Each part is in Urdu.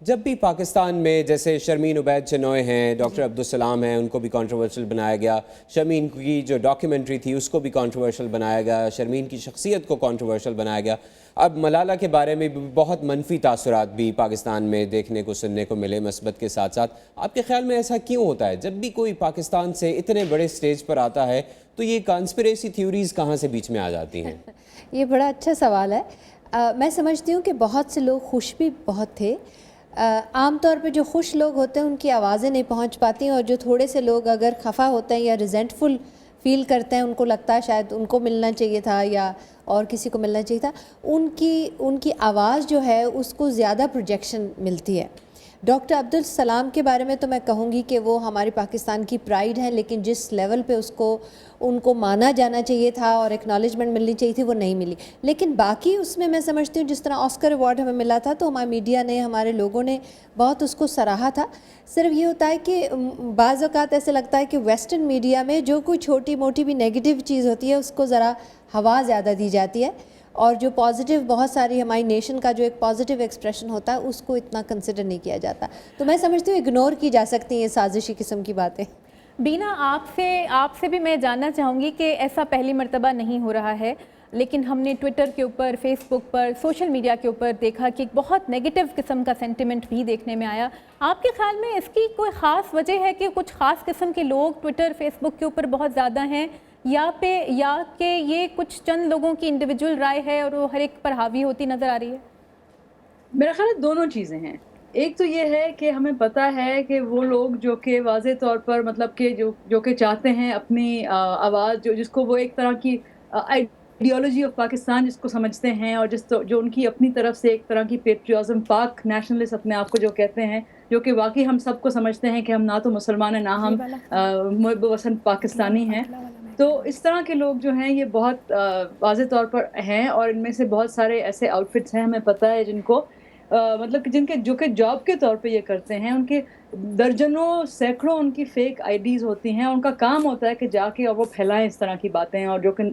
جب بھی پاکستان میں جیسے شرمین عبید چنوئے ہیں، ڈاکٹر عبدالسلام ہیں، ان کو بھی کنٹروورشل بنایا گیا، شرمین کی جو ڈاکیومنٹری تھی اس کو بھی کنٹروورشل بنایا گیا، شرمین کی شخصیت کو کنٹروورشل بنایا گیا، اب ملالہ کے بارے میں بھی بہت منفی تاثرات بھی پاکستان میں دیکھنے کو سننے کو ملے مثبت کے ساتھ ساتھ. آپ کے خیال میں ایسا کیوں ہوتا ہے؟ جب بھی کوئی پاکستان سے اتنے بڑے سٹیج پر آتا ہے تو یہ کانسپریسی تھیوریز کہاں سے بیچ میں آ جاتی ہیں؟ یہ بڑا اچھا سوال ہے. میں سمجھتی ہوں کہ بہت سے لوگ خوش بھی بہت تھے. عام طور پہ جو خوش لوگ ہوتے ہیں ان کی آوازیں نہیں پہنچ پاتی، اور جو تھوڑے سے لوگ اگر خفا ہوتے ہیں یا ریزنٹفل فیل کرتے ہیں، ان کو لگتا ہے شاید ان کو ملنا چاہیے تھا یا اور کسی کو ملنا چاہیے تھا، ان کی آواز جو ہے اس کو زیادہ پروجیکشن ملتی ہے. ڈاکٹر عبدالسلام کے بارے میں تو میں کہوں گی کہ وہ ہمارے پاکستان کی پرائیڈ ہیں، لیکن جس لیول پہ ان کو مانا جانا چاہیے تھا اور ایکنالجمنٹ ملنی چاہیے تھی وہ نہیں ملی. لیکن باقی اس میں سمجھتی ہوں جس طرح آسکر ایوارڈ ہمیں ملا تھا تو ہمارے میڈیا نے، ہمارے لوگوں نے بہت اس کو سراہا تھا. صرف یہ ہوتا ہے کہ بعض اوقات ایسے لگتا ہے کہ ویسٹرن میڈیا میں جو کوئی چھوٹی موٹی بھی نیگیٹو چیز ہوتی ہے اس کو ذرا ہوا زیادہ دی جاتی ہے، اور جو پازیٹیو بہت ساری ہماری نیشن کا جو ایک پازیٹیو ایکسپریشن ہوتا ہے اس کو اتنا کنسیڈر نہیں کیا جاتا. تو میں سمجھتی ہوں اگنور کی جا سکتی ہیں یہ سازشی قسم کی باتیں. بینا، آپ سے بھی میں جاننا چاہوں گی کہ ایسا پہلی مرتبہ نہیں ہو رہا ہے، لیکن ہم نے ٹویٹر کے اوپر، فیس بک پر، سوشل میڈیا کے اوپر دیکھا کہ ایک بہت نیگیٹو قسم کا سینٹیمنٹ بھی دیکھنے میں آیا. آپ کے خیال میں اس کی کوئی خاص وجہ ہے کہ کچھ خاص قسم کے لوگ ٹویٹر فیس بک کے اوپر بہت زیادہ ہیں، یا کہ یہ کچھ چند لوگوں کی انڈیویجول رائے ہے اور وہ ہر ایک پر حاوی ہوتی نظر آ رہی ہے؟ میرا خیال ہے دونوں چیزیں ہیں. ایک تو یہ ہے کہ ہمیں پتہ ہے کہ وہ لوگ جو کہ واضح طور پر مطلب کہ جو کہ چاہتے ہیں اپنی آواز، جس کو وہ ایک طرح کی آئیڈیالوجی آف پاکستان جس کو سمجھتے ہیں، اور جو ان کی اپنی طرف سے ایک طرح کی پیٹریازم، پاک نیشنلسٹ اپنے آپ کو جو کہتے ہیں، جو کہ واقعی ہم سب کو سمجھتے ہیں کہ ہم نہ تو مسلمان ہیں نہ ہم محب وطن پاکستانی ہیں. تو اس طرح کے لوگ جو ہیں یہ بہت واضح طور پر ہیں، اور ان میں سے بہت سارے ایسے آؤٹ فٹس ہیں ہمیں پتہ ہے جن کو مطلب کہ جو کہ جاب کے طور پہ یہ کرتے ہیں. ان کے درجنوں سینکڑوں ان کی فیک آئی ڈیز ہوتی ہیں، ان کا کام ہوتا ہے کہ جا کے اور وہ پھیلائیں اس طرح کی باتیں، اور جو کہ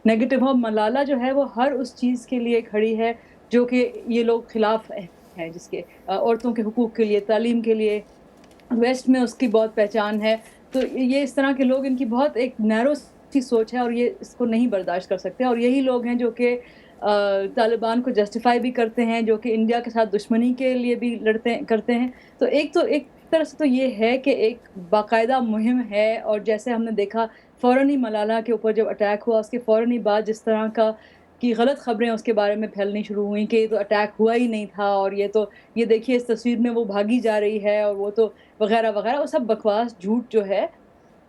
نیگیٹو ہو. ملالہ جو ہے وہ ہر اس چیز کے لیے کھڑی ہے جو کہ یہ لوگ خلاف ہیں، جس کے عورتوں کے حقوق کے لیے، تعلیم کے لیے. ویسٹ میں اس کی بہت پہچان ہے. تو یہ اس طرح کے لوگ، ان کی بہت ایک نیرو سی سوچ ہے اور یہ اس کو نہیں برداشت کر سکتے. اور یہی لوگ ہیں جو کہ طالبان کو جسٹیفائی بھی کرتے ہیں، جو کہ انڈیا کے ساتھ دشمنی کے لیے بھی کرتے ہیں. تو ایک طرح سے تو یہ ہے کہ ایک باقاعدہ مہم ہے. اور جیسے ہم نے دیکھا فوراً ہی ملالہ کے اوپر جب اٹیک ہوا، اس کے فوراً ہی بعد جس طرح کی غلط خبریں اس کے بارے میں پھیلنی شروع ہوئیں کہ یہ تو اٹیک ہوا ہی نہیں تھا، اور یہ دیکھیے اس تصویر میں وہ بھاگی جا رہی ہے، اور وہ تو وغیرہ وغیرہ، وہ سب بکواس، جھوٹ جو ہے.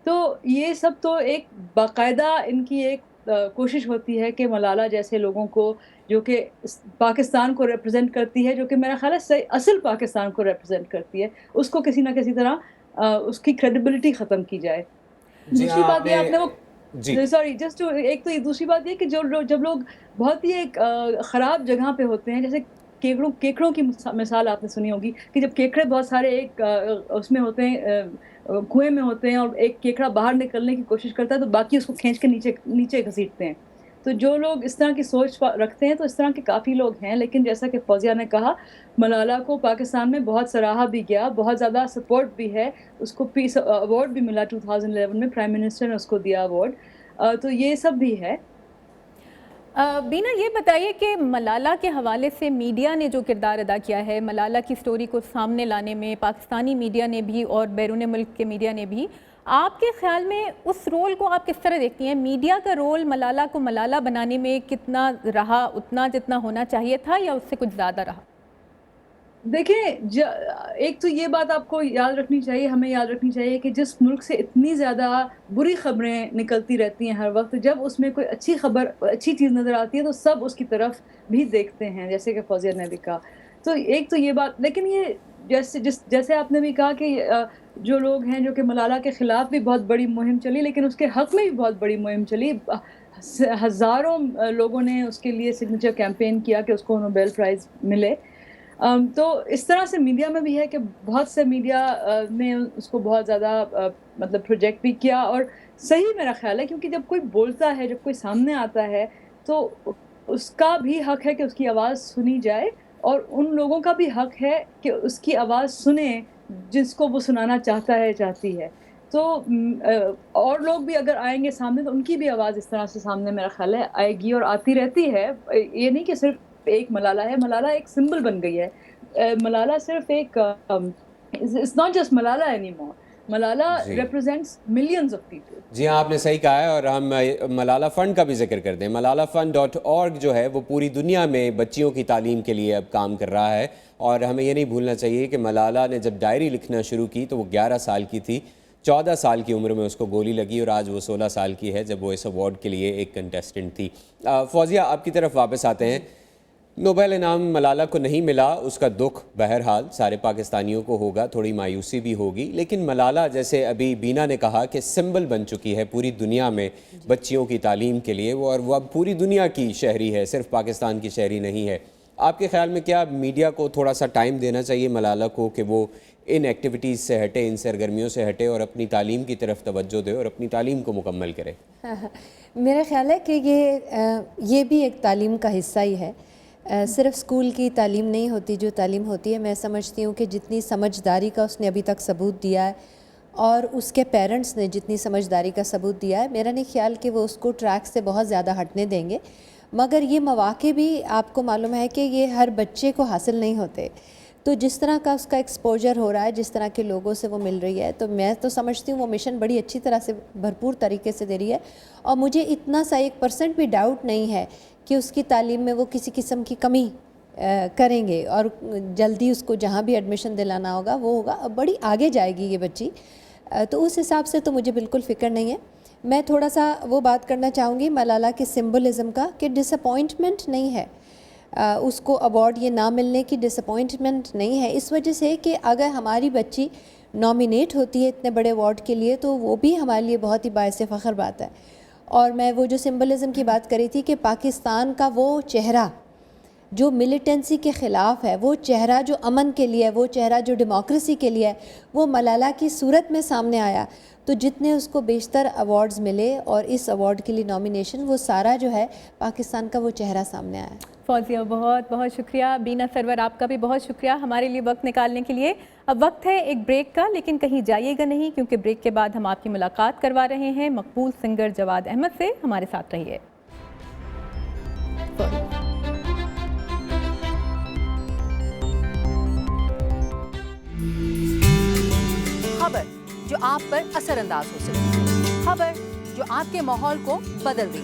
تو یہ سب تو ایک باقاعدہ ان کی ایک کوشش ہوتی ہے کہ ملالہ جیسے لوگوں کو، جو کہ پاکستان کو ریپرزینٹ کرتی ہے، جو کہ میرا خیال ہے اصل پاکستان کو ریپرزینٹ کرتی ہے، اس کو کسی نہ کسی طرح اس کی کریڈیبلٹی ختم کی جائے. دوسری بات یہ آپ نے وہ سوری جسٹ ایک تو یہ دوسری بات یہ کہ جب لوگ بہت ہی ایک خراب جگہ پہ ہوتے ہیں، جیسے کیکڑوں کی مثال آپ نے سنی ہوگی کہ جب کیکڑے بہت سارے ایک اس میں ہوتے ہیں، کنویں میں ہوتے ہیں، اور ایک کیکڑا باہر نکلنے کی کوشش کرتا ہے تو باقی اس کو کھینچ کے نیچے گھسیٹتے ہیں. تو جو لوگ اس طرح کی سوچ رکھتے ہیں، تو اس طرح کے کافی لوگ ہیں. لیکن جیسا کہ فوزیہ نے کہا، ملالہ کو پاکستان میں بہت سراہا بھی گیا، بہت زیادہ سپورٹ بھی ہے. اس کو پیس ایوارڈ بھی ملا 2011 میں، پرائم منسٹر نے اس کو دیا ایوارڈ. تو یہ سب بھی ہے. بینا، یہ بتائیے کہ ملالہ کے حوالے سے میڈیا نے جو کردار ادا کیا ہے، ملالہ کی سٹوری کو سامنے لانے میں پاکستانی میڈیا نے بھی اور بیرون ملک کے میڈیا نے بھی، آپ کے خیال میں اس رول کو آپ کس طرح دیکھتی ہیں؟ میڈیا کا رول ملالہ کو ملالہ بنانے میں کتنا رہا، اتنا جتنا ہونا چاہیے تھا، یا اس سے کچھ زیادہ رہا؟ دیکھیں، ایک تو یہ بات آپ کو یاد رکھنی چاہیے، ہمیں یاد رکھنی چاہیے کہ جس ملک سے اتنی زیادہ بری خبریں نکلتی رہتی ہیں ہر وقت، جب اس میں کوئی اچھی خبر، اچھی چیز نظر آتی ہے تو سب اس کی طرف بھی دیکھتے ہیں، جیسے کہ فوزیہ نے بھی کہا. تو ایک تو یہ بات. لیکن یہ جیسے آپ نے بھی کہا کہ جو لوگ ہیں جو کہ ملالہ کے خلاف بھی بہت بڑی مہم چلی، لیکن اس کے حق میں بھی بہت بڑی مہم چلی. ہزاروں لوگوں نے اس کے لیے سگنیچر کیمپین کیا کہ اس کو نوبیل پرائز ملے. تو اس طرح سے میڈیا میں بھی ہے کہ بہت سے میڈیا نے اس کو بہت زیادہ مطلب پروجیکٹ بھی کیا، اور صحیح میرا خیال ہے، کیونکہ جب کوئی بولتا ہے، جب کوئی سامنے آتا ہے، تو اس کا بھی حق ہے کہ اس کی آواز سنی جائے. اور ان لوگوں کا بھی حق ہے کہ اس کی آواز سنیں جس کو وہ سنانا چاہتا ہے چاہتی ہے. تو اور لوگ بھی اگر آئیں گے سامنے تو ان کی بھی آواز اس طرح سے سامنے میرا خیال ہے آئے گی اور آتی رہتی ہے. یہ نہیں کہ صرف ایک ملالہ ہے, ملالہ ایک سمبل بن گئی ہے. ملالہ صرف ایک it's not just Malala anymore. Malala represents millions of people. جی ہاں, آپ نے صحیح کہا ہے, اور ہم ملالہ فنڈ کا بھی ذکر کرتے ہیں. MalalaFund.org جو ہے وہ پوری دنیا میں بچیوں کی تعلیم کے لیے اب کام کر رہا ہے, اور ہمیں یہ نہیں بھولنا چاہیے کہ ملالہ نے جب ڈائری لکھنا شروع کی تو وہ 11 سال کی تھی. 14 سال کی عمر میں اس کو گولی لگی, اور آج وہ 16 سال کی ہے جب وہ اس ایوارڈ کے لیے ایک کنٹیسٹنٹ تھی. فوزیہ, آپ کی طرف واپس آتے ہیں. نوبل انعام ملالہ کو نہیں ملا, اس کا دکھ بہرحال سارے پاکستانیوں کو ہوگا, تھوڑی مایوسی بھی ہوگی, لیکن ملالہ جیسے ابھی بینا نے کہا کہ سمبل بن چکی ہے پوری دنیا میں بچیوں کی تعلیم کے لیے, اور وہ اب پوری دنیا کی شہری ہے, صرف پاکستان کی شہری نہیں ہے. آپ کے خیال میں کیا میڈیا کو تھوڑا سا ٹائم دینا چاہیے ملالہ کو کہ وہ ان ایکٹیویٹیز سے ہٹے, ان سرگرمیوں سے ہٹے, اور اپنی تعلیم کی طرف توجہ دے اور اپنی تعلیم کو مکمل کرے؟ میرا خیال ہے کہ یہ بھی ایک تعلیم کا حصہ ہی ہے. صرف اسکول کی تعلیم نہیں ہوتی جو تعلیم ہوتی ہے. میں سمجھتی ہوں کہ جتنی سمجھداری کا اس نے ابھی تک ثبوت دیا ہے اور اس کے پیرنٹس نے جتنی سمجھداری کا ثبوت دیا ہے, میرا نہیں خیال کہ وہ اس کو ٹریک سے بہت زیادہ ہٹنے دیں گے. مگر یہ مواقع بھی آپ کو معلوم ہے کہ یہ ہر بچے کو حاصل نہیں ہوتے. تو جس طرح کا اس کا ایکسپوجر ہو رہا ہے, جس طرح کے لوگوں سے وہ مل رہی ہے, تو میں تو سمجھتی ہوں وہ مشن بڑی اچھی طرح سے بھرپور طریقے سے دے رہی ہے. اور مجھے اتنا سا 1% بھی ڈاؤٹ نہیں ہے کہ اس کی تعلیم میں وہ کسی قسم کی کمی کریں گے, اور جلدی اس کو جہاں بھی ایڈمیشن دلانا ہوگا وہ ہوگا. بڑی آگے جائے گی یہ بچی, تو اس حساب سے تو مجھے بالکل فکر نہیں ہے. میں تھوڑا سا وہ بات کرنا چاہوں گی ملالہ کے سمبلزم کا, کہ ڈس اپوائنٹمنٹ نہیں ہے اس کو ایوارڈ یہ نہ ملنے کی, ڈس اپوائنٹمنٹ نہیں ہے اس وجہ سے کہ اگر ہماری بچی نامینیٹ ہوتی ہے اتنے بڑے ایوارڈ کے لیے تو وہ بھی ہمارے لیے بہت ہی باعث فخر بات ہے. اور میں وہ جو سمبلزم کی بات کری تھی کہ پاکستان کا وہ چہرہ جو ملیٹنسی کے خلاف ہے, وہ چہرہ جو امن کے لیے ہے, وہ چہرہ جو ڈیموکریسی کے لیے ہے, وہ ملالہ کی صورت میں سامنے آیا. تو جتنے اس کو بیشتر ایوارڈز ملے اور اس ایوارڈ کے لیے نامینیشن, وہ سارا جو ہے پاکستان کا وہ چہرہ سامنے آیا. فوزیہ بہت بہت شکریہ. بینا سرور آپ کا بھی بہت شکریہ ہمارے لیے وقت نکالنے کے لیے. اب وقت ہے ایک بریک کا, لیکن کہیں جائیے گا نہیں, کیونکہ بریک کے بعد ہم آپ کی ملاقات کروا رہے ہیں مقبول سنگر جواد احمد سے. ہمارے ساتھ رہیے. خبر جو آپ پر اثر انداز ہو سکتی, خبر جو آپ کے ماحول کو بدل دے,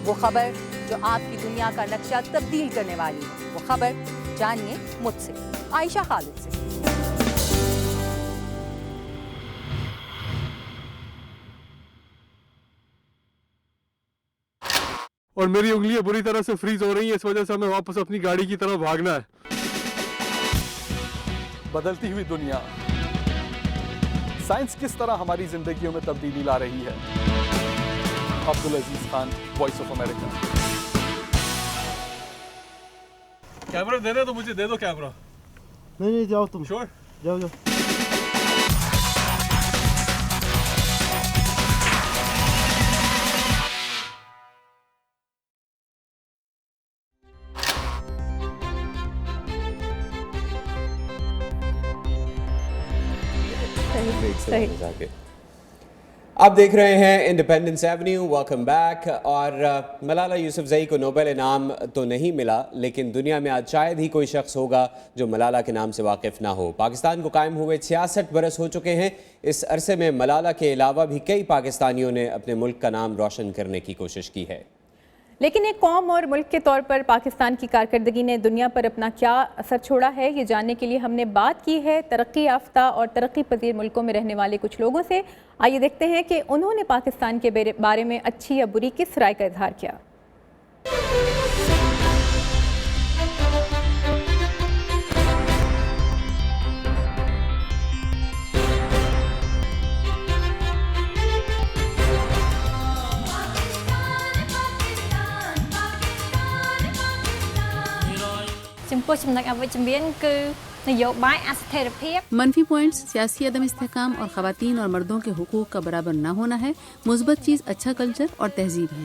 وہ خبر جو آپ کی دنیا کا نقشہ تبدیل کرنے والی, وہ خبر جانیے مجھ سے, عائشہ خالد سے. اور میری انگلیاں بری طرح سے فریز ہو رہی ہیں, اس وجہ سے ہمیں واپس اپنی گاڑی کی طرف بھاگنا ہے. بدلتی ہوئی دنیا, سائنس کس طرح ہماری زندگیوں میں تبدیلی لا رہی ہے. Abdulaziz Khan, voice of America. Camera دینا تو مجھے دے دو کیمرہ. نہیں جاؤ تم, شور جاؤ. آپ دیکھ رہے ہیں انڈیپینڈنس ایونیو. Welcome back. اور ملالہ یوسفزئی کو نوبل انعام تو نہیں ملا, لیکن دنیا میں آج شاید ہی کوئی شخص ہوگا جو ملالہ کے نام سے واقف نہ ہو. پاکستان کو قائم ہوئے 66 برس ہو چکے ہیں. اس عرصے میں ملالہ کے علاوہ بھی کئی پاکستانیوں نے اپنے ملک کا نام روشن کرنے کی کوشش کی ہے. لیکن ایک قوم اور ملک کے طور پر پاکستان کی کارکردگی نے دنیا پر اپنا کیا اثر چھوڑا ہے, یہ جاننے کے لیے ہم نے بات کی ہے ترقی یافتہ اور ترقی پذیر ملکوں میں رہنے والے کچھ لوگوں سے. آئیے دیکھتے ہیں کہ انہوں نے پاکستان کے بارے میں اچھی یا بری کس رائے کا اظہار کیا. منفی پوائنٹس سیاسی عدم استحکام اور خواتین اور مردوں کے حقوق کا برابر نہ ہونا ہے. مثبت چیز اچھا کلچر اور تہذیب ہے.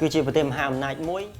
គឺជាប្រទេសមហាអំណាចមួយ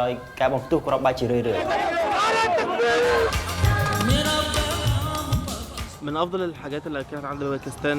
ដោយការបំផ្ទុះគ្រាប់បែកជារឿយៗ من افضل الحاجات اللي كانت عند باكستان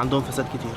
عندهم فساد كتير.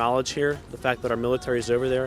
knowledge here, the fact that our military is over there.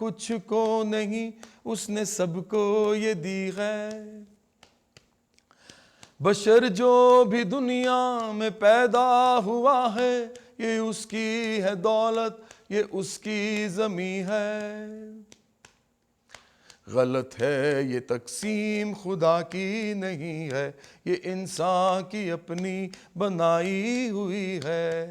کچھ کو نہیں اس نے سب کو یہ دی ہے. بشر جو بھی دنیا میں پیدا ہوا ہے یہ اس کی ہے دولت یہ اس کی زمیں ہے. غلط ہے یہ تقسیم خدا کی نہیں ہے یہ انسان کی اپنی بنائی ہوئی ہے.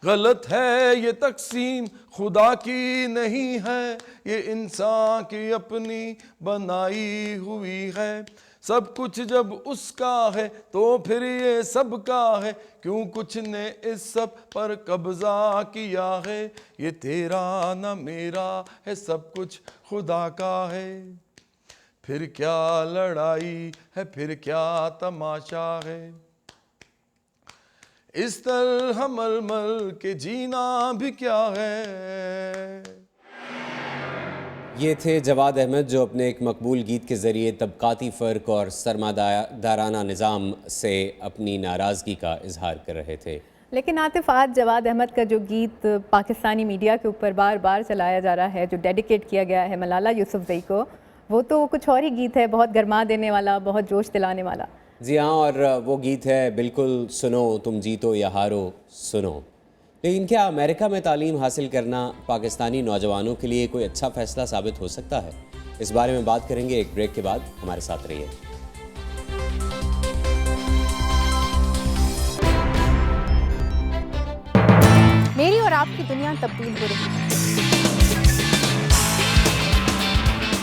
غلط ہے یہ تقسیم خدا کی نہیں ہے یہ انسان کی اپنی بنائی ہوئی ہے. سب کچھ جب اس کا ہے تو پھر یہ سب کا ہے کیوں کچھ نے اس سب پر قبضہ کیا ہے. یہ تیرا نہ میرا ہے سب کچھ خدا کا ہے. پھر کیا لڑائی ہے پھر کیا تماشا ہے. اس طرح مل مل کے جینا بھی کیا ہے. یہ تھے جواد احمد جو اپنے ایک مقبول گیت کے ذریعے طبقاتی فرق اور سرمایہ نظام سے اپنی ناراضگی کا اظہار کر رہے تھے. لیکن عاطف آج جواد احمد کا جو گیت پاکستانی میڈیا کے اوپر بار بار چلایا جا رہا ہے جو ڈیڈیکیٹ کیا گیا ہے ملالہ یوسفزئی کو وہ تو کچھ اور ہی گیت ہے بہت گرما دینے والا بہت جوش دلانے والا. جی ہاں اور وہ گیت ہے بالکل سنو تم جیتو یا ہارو سنو. لیکن کیا امریکہ میں تعلیم حاصل کرنا پاکستانی نوجوانوں کے لیے کوئی اچھا فیصلہ ثابت ہو سکتا ہے؟ اس بارے میں بات کریں گے ایک بریک کے بعد. ہمارے ساتھ رہیے. میری اور آپ کی دنیا تبدیل ہو رہی ہے.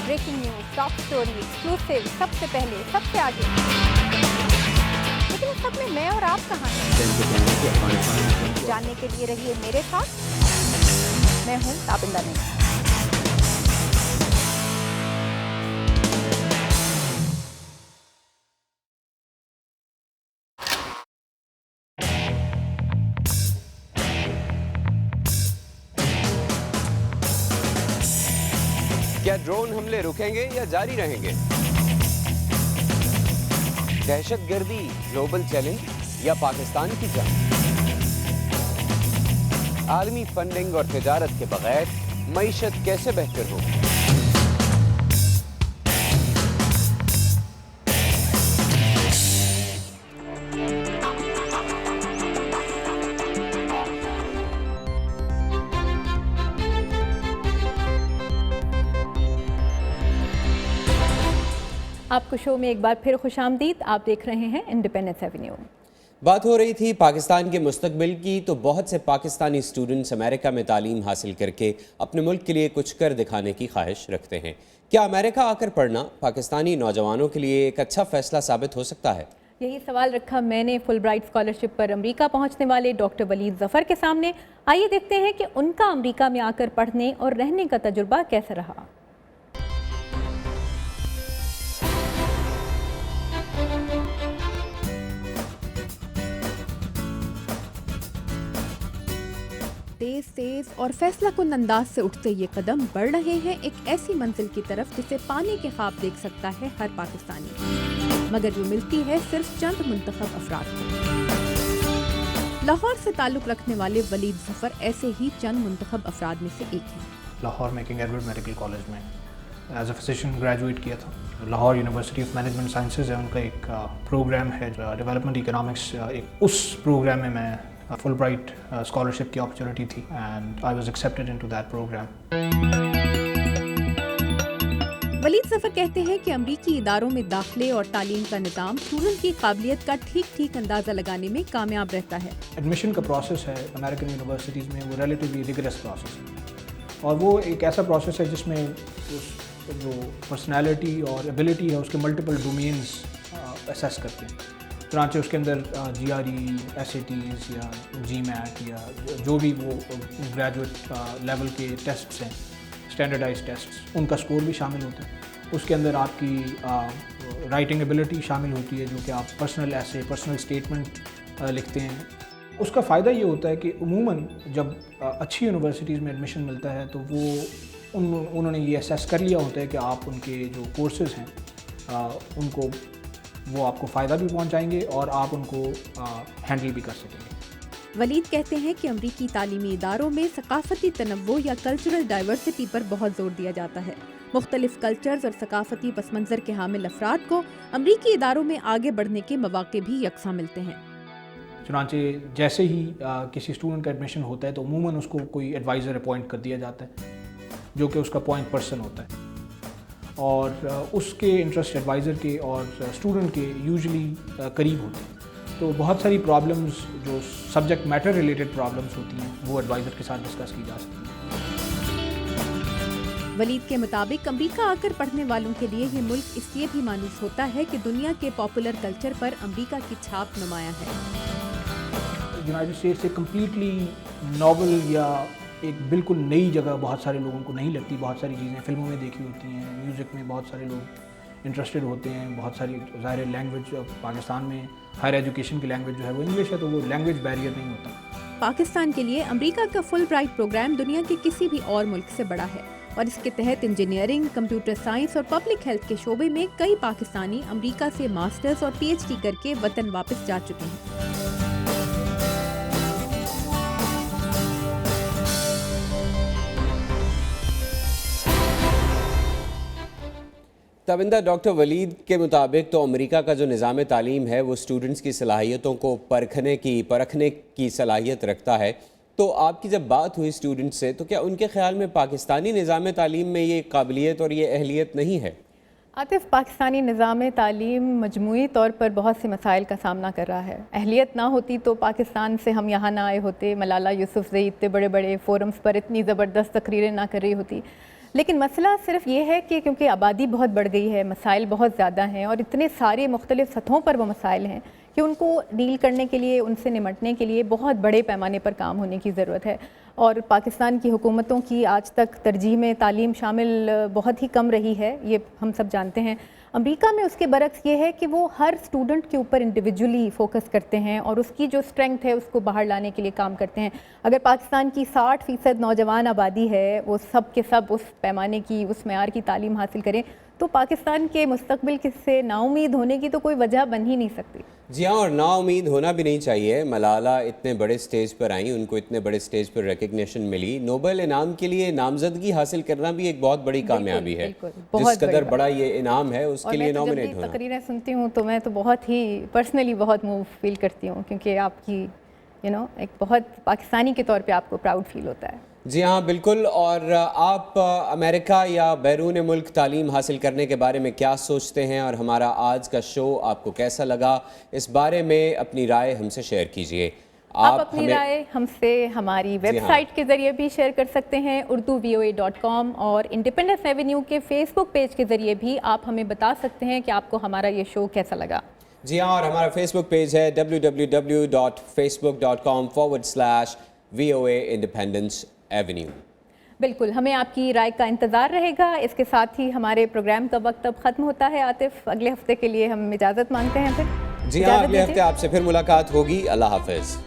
Breaking news, top story, exclusive, سب سے پہلے سب سے آگے. لیکن اس سب میں میں اور آپ کہاں ہیں؟ جاننے کے لیے رہیے میرے ساتھ. میں ہوں تابندہ نہیں. کیا ڈرون حملے رکیں گے یا جاری رہیں گے؟ دہشت گردی گلوبل چیلنج یا پاکستان کی جنگ؟ عالمی فنڈنگ اور تجارت کے بغیر معیشت کیسے بہتر ہو؟ آپ کو شو میں ایک بار پھر خوش آمدید. آپ دیکھ رہے ہیں انڈیپینڈنس ایونیو. بات ہو رہی تھی پاکستان کے مستقبل کی تو بہت سے پاکستانی اسٹوڈنٹس امریکہ میں تعلیم حاصل کر کے اپنے ملک کے لیے کچھ کر دکھانے کی خواہش رکھتے ہیں. کیا امریکہ آ کر پڑھنا پاکستانی نوجوانوں کے لیے ایک اچھا فیصلہ ثابت ہو سکتا ہے؟ یہی سوال رکھا میں نے فل برائٹ اسکالرشپ پر امریکہ پہنچنے والے ڈاکٹر ولید ظفر کے سامنے. آئیے دیکھتے ہیں کہ ان کا امریکہ میں آ کر پڑھنے اور رہنے کا تجربہ کیسا رہا. تیز اور فیصلہ کن انداز سے اٹھتے یہ قدم بڑھ رہے ہیں ایک ایسی منزل کی طرف جسے پانے کے خواب دیکھ سکتا ہے ہر پاکستانی، مگر جو ملتی ہے صرف چند منتخب افراد کو. لاہور سے تعلق رکھنے والے ولید ظفر ایسے ہی چند منتخب افراد میں سے ایک ہیں. لاہور میں کنگ ایڈورڈ میڈیکل کالج میں ایز اے فزیشین گریجویٹ کیا تھا. Lahore university of management sciences ہے، ان کا ایک پروگرام ہے ڈیولپمنٹ اکنامکس. اس پروگرام میں میں فل برائٹ اسکالرشپ کی اپرچونیٹی تھی and I was accepted into that programme. Waleed Zafar کہتے ہیں کہ امریکی اداروں میں داخلے اور تعلیم کا نظام اسٹوڈنٹ کی قابلیت کا ٹھیک اندازہ لگانے میں کامیاب رہتا ہے. ایڈمیشن کا پروسیس ہے امریکن یونیورسٹیز میں وہ ریلیٹیولی ریگریس پروسیس ہے، اور وہ ایک ایسا پروسیس ہے جس میں جو پرسنالٹی اور ایبلٹی ہے اس کے ملٹیپل ڈومینز اسیس کرتے ہیں. چنانچہ اس کے اندر GRE، SATs یا GMAT یا جو بھی وہ گریجویٹ لیول کے ٹیسٹس ہیں، اسٹینڈرڈائز ٹیسٹس، ان کا اسکور بھی شامل ہوتا ہے. اس کے اندر آپ کی رائٹنگ ایبلٹی شامل ہوتی ہے جو کہ آپ پرسنل ایسے پرسنل اسٹیٹمنٹ لکھتے ہیں. اس کا فائدہ یہ ہوتا ہے کہ عموماً جب اچھی یونیورسٹیز میں ایڈمیشن ملتا ہے تو وہ انہوں نے یہ اسیس کر لیا ہوتا ہے کہ آپ ان کے جو کورسز ہیں ان کو وہ آپ کو فائدہ بھی پہنچائیں گے اور آپ ان کو ہینڈل بھی کر سکیں گے. ولید کہتے ہیں کہ امریکی تعلیمی اداروں میں ثقافتی تنوع یا کلچرل ڈائیورسٹی پر بہت زور دیا جاتا ہے۔ مختلف کلچرز اور ثقافتی پس منظر کے حامل افراد کو امریکی اداروں میں آگے بڑھنے کے مواقع بھی یکساں ملتے ہیں۔ چنانچہ جیسے ہی کسی اسٹوڈنٹ کا ایڈمیشن ہوتا ہے تو عموماً اس کو کوئی ایڈوائزر اپوائنٹ کر دیا جاتا ہے جو کہ اس کا پوائنٹ پرسن ہوتا ہے، اور اس کے انٹرسٹ ایڈوائزر کے اور اسٹوڈنٹ کے یوزلی قریب ہوتے ہیں، تو بہت ساری پرابلمز جو سبجیکٹ میٹر ریلیٹڈ پرابلمز ہوتی ہیں وہ ایڈوائزر کے ساتھ ڈسکس کی جا سکتی ہیں۔ ولید کے مطابق امریکہ آ کر پڑھنے والوں کے لیے یہ ملک اس لیے بھی مانوس ہوتا ہے کہ دنیا کے پاپولر کلچر پر امریکہ کی چھاپ نمایاں ہے۔ یونائٹڈ اسٹیٹس ایک کمپلیٹلی ناول یا ایک بالکل نئی جگہ بہت سارے لوگوں کو نہیں لگتی۔ بہت ساری چیزیں فلموں میں دیکھی ہوتی ہیں، میوزک میں بہت سارے لوگ انٹرسٹڈ ہوتے ہیں، بہت ساری ظاہر لینگویج پاکستان میں ہائر ایجوکیشن کی لینگویج جو ہے وہ انگلش ہے، تو وہ لینگویج بیریئر نہیں ہوتا۔ پاکستان کے لیے امریکہ کا فل برائٹ پروگرام دنیا کے کسی بھی اور ملک سے بڑا ہے، اور اس کے تحت انجینئرنگ، کمپیوٹر سائنس اور پبلک ہیلتھ کے شعبے میں کئی پاکستانی امریکہ سے ماسٹرز اور پی ایچ ڈی کر کے وطن واپس جا چکے ہیں۔ تابندہ، ڈاکٹر ولید کے مطابق تو امریکہ کا جو نظام تعلیم ہے وہ اسٹوڈنٹس کی صلاحیتوں کو پرکھنے کی صلاحیت رکھتا ہے، تو آپ کی جب بات ہوئی اسٹوڈنٹ سے تو کیا ان کے خیال میں پاکستانی نظام تعلیم میں یہ قابلیت اور یہ اہلیت نہیں ہے؟ عاطف، پاکستانی نظام تعلیم مجموعی طور پر بہت سے مسائل کا سامنا کر رہا ہے۔ اہلیت نہ ہوتی تو پاکستان سے ہم یہاں نہ آئے ہوتے، ملالہ یوسفزئی اتنے بڑے بڑے فورمز پر اتنی زبردست تقریریں نہ کر رہی ہوتی۔ لیکن مسئلہ صرف یہ ہے کہ کیونکہ آبادی بہت بڑھ گئی ہے، مسائل بہت زیادہ ہیں، اور اتنے سارے مختلف سطحوں پر وہ مسائل ہیں کہ ان کو ڈیل کرنے کے لیے، ان سے نمٹنے کے لیے بہت بڑے پیمانے پر کام ہونے کی ضرورت ہے۔ اور پاکستان کی حکومتوں کی آج تک ترجیح میں تعلیم شامل بہت ہی کم رہی ہے، یہ ہم سب جانتے ہیں۔ امریکہ میں اس کے برعکس یہ ہے کہ وہ ہر اسٹوڈنٹ کے اوپر انڈیویجولی فوکس کرتے ہیں اور اس کی جو اسٹرینگتھ ہے اس کو باہر لانے کے لیے کام کرتے ہیں۔ اگر پاکستان کی 60% نوجوان آبادی ہے، وہ سب کے سب اس پیمانے کی، اس معیار کی تعلیم حاصل کریں تو پاکستان کے مستقبل سے نا امید ہونے کی تو کوئی وجہ بن ہی نہیں سکتی۔ جی ہاں، اور نا امید ہونا بھی نہیں چاہیے۔ ملالہ اتنے بڑے سٹیج پر آئیں، ان کو اتنے بڑے سٹیج پر ریکگنیشن ملی، نوبل انعام کے لیے نامزدگی حاصل کرنا بھی ایک بہت بڑی کامیابی ہے۔ جس قدر بڑا یہ انعام ہے اس کے لیے نامنیٹ ہونا۔ جب تقریریں سنتی ہوں تو میں تو بہت ہی پرسنلی بہت موو فیل کرتی ہوں، کیونکہ آپ کی ایک بہت پاکستانی کے طور پہ آپ کو پراؤڈ فیل ہوتا ہے۔ جی ہاں بالکل۔ اور آپ امریکہ یا بیرون ملک تعلیم حاصل کرنے کے بارے میں کیا سوچتے ہیں، اور ہمارا آج کا شو آپ کو کیسا لگا، اس بارے میں اپنی رائے ہم سے شیئر کیجئے۔ آپ اپنی رائے ہم سے ہماری ویب سائٹ کے ذریعے بھی شیئر کر سکتے ہیں urduvoa.com، اور انڈیپینڈنس ایونیو کے فیس بک پیج کے ذریعے بھی آپ ہمیں بتا سکتے ہیں کہ آپ کو ہمارا یہ شو کیسا لگا۔ جی ہاں، اور ہمارا فیس بک پیج ہے www.facebook.com/VOA Independence Avenue۔ بالکل، ہمیں آپ کی رائے کا انتظار رہے گا۔ اس کے ساتھ ہی ہمارے پروگرام کا وقت اب ختم ہوتا ہے۔ عاطف، اگلے ہفتے کے لیے ہم اجازت مانگتے ہیں پھر۔ جی ہاں، اگلے ہفتے آپ سے پھر ملاقات ہوگی۔ اللہ حافظ۔